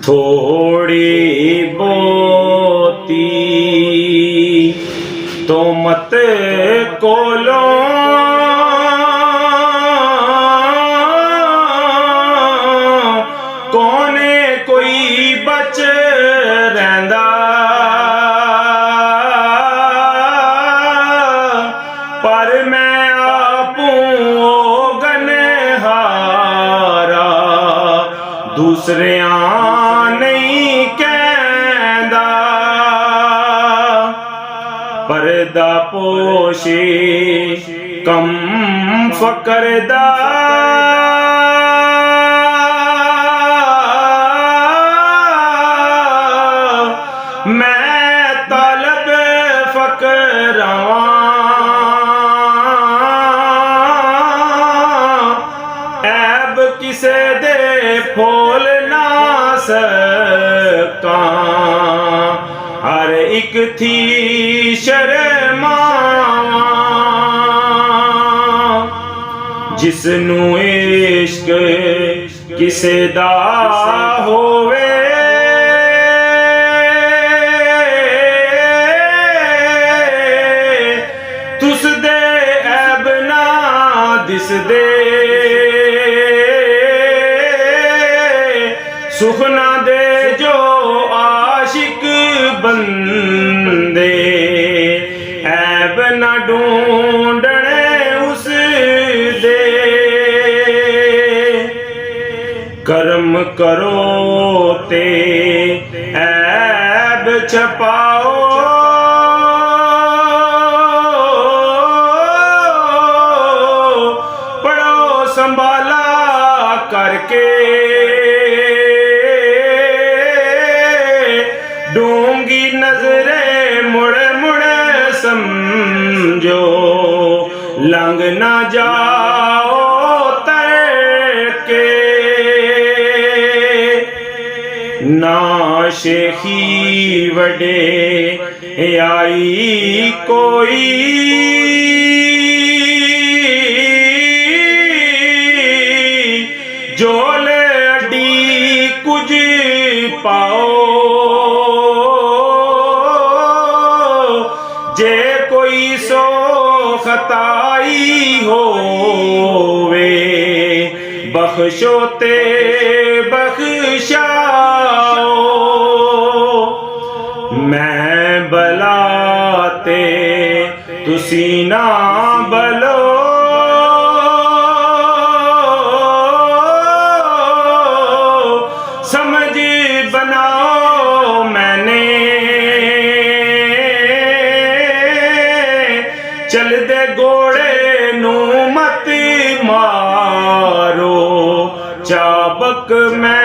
थोड़ी बोती तो मत कोलो कोने कोई बच रहिंदा पर मैं आपूं गनहारा दूसरियां नहीं कहंदा पर्दा पोशे कम फकरदा मैं तलब फकरां ऐब किसे दे फोल ना सकां हर एक थी शर्मावां जिसनू इश्क किसे दा होवे तुस दे ऐब ना दिसदे सुखना दे जो आशिक बंदे ऐब न ढूंढने उस दे कर्म करो ते ऐब छपाओ पढ़ो संभाला करके डूंगी नजरे मुड़ मुड़ समझो लंघ ना जाओ तरके ना शेखी वडे आई कोई जोल अड्डी कुछ पाओ जे कोई सो खताई होवे बख्शो ते बख्शाओ मैं बलाते तुसी ना बलो समझ बनाओ मैंने चल दे घोड़े नू मत मारो चाबक मैं